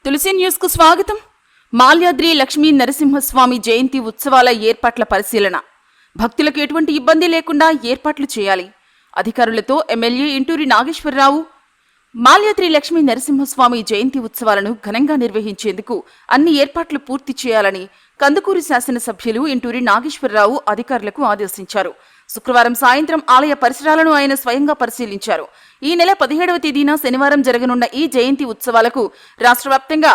తులసి news కు స్వాగతం. మాల్యాద్రి లక్ష్మీ నరసింహస్వామి జయంతి ఉత్సవాల ఏర్పాట్ల పరిశీలన. భక్తులకు ఎటువంటి ఇబ్బంది లేకుండా ఏర్పాట్లు చేయాలి. అధికారులతో ఎమ్మెల్యే ఇంటూరి నాగేశ్వరరావు. మాల్యాద్రి లక్ష్మీ నరసింహస్వామి జయంతి ఉత్సవాలను ఘనంగా నిర్వహించేందుకు అన్ని ఏర్పాట్లు పూర్తి చేయాలని కందుకూరు శాసనసభ్యులు ఇంటూరి నాగేశ్వరరావు అధికారులకు ఆదేశించారు. శుక్రవారం సాయంత్రం ఆలయ పరిసరాలను ఆయన స్వయంగా పరిశీలించారు. ఈ నెల 17వ తేదీన శనివారం జరగనున్న ఈ జయంతి ఉత్సవాలకు రాష్ట్ర వ్యాప్తంగా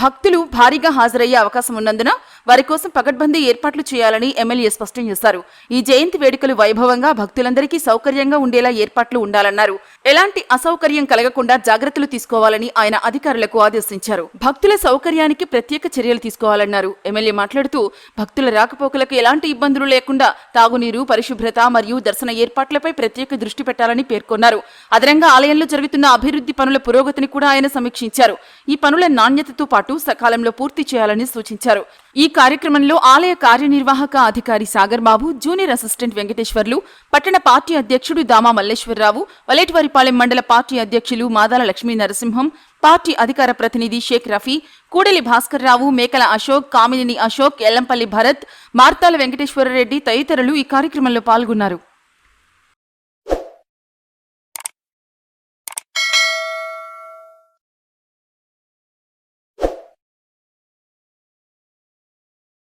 భక్తులు భారీగా హాజరయ్యే అవకాశం ఉన్నందున వారి కోసం పకడ్బందీ ఏర్పాట్లు చేయాలని ఎమ్మెల్యే స్పష్టం చేశారు. ఈ జయంతి వేడుకలు వైభవంగా భక్తులందరికీ సౌకర్యంగా ఉండేలా ఏర్పాట్లు ఉండాలన్నారు. ఎలాంటి అసౌకర్యం కలగకుండా జాగ్రత్తలు తీసుకోవాలని ఆయన అధికారులకు ఆదేశించారు. భక్తుల సౌకర్యానికి ప్రత్యేక చర్యలు తీసుకోవాలన్నారు. ఎమ్మెల్యే మాట్లాడుతూ భక్తుల రాకపోకలకు ఎలాంటి ఇబ్బందులు లేకుండా తాగునీరు, పరిశుభ్రత మరియు దర్శన ఏర్పాట్లపై ప్రత్యేక దృష్టి పెట్టాలని పేర్కొన్నారు. అదనంగా ఆలయంలో జరుగుతున్న అభివృద్ధి పనుల పురోగతిని కూడా ఆయన సమీక్షించారు. ఈ పనుల నాణ్యతతో పాటు సకాలంలో పూర్తి చేయాలని సూచించారు. ఈ కార్యక్రమంలో ఆలయ కార్యనిర్వాహక అధికారి సాగర్ బాబు, జూనియర్ అసిస్టెంట్ వెంకటేశ్వర్లు, పట్టణ పార్టీ అధ్యక్షుడు దామా మల్లేశ్వరరావు, వలేటివారిపాలెం మండల పార్టీ అధ్యక్షులు మాదాల లక్ష్మీ నరసింహం, పార్టీ అధికార ప్రతినిధి షేక్ రఫీ, కూడలి భాస్కర్ రావు, మేకల అశోక్, కామినేని అశోక్, ఎల్లంపల్లి భరత్, మార్తాల వెంకటేశ్వరరెడ్డి తదితరులు ఈ కార్యక్రమంలో పాల్గొన్నారు.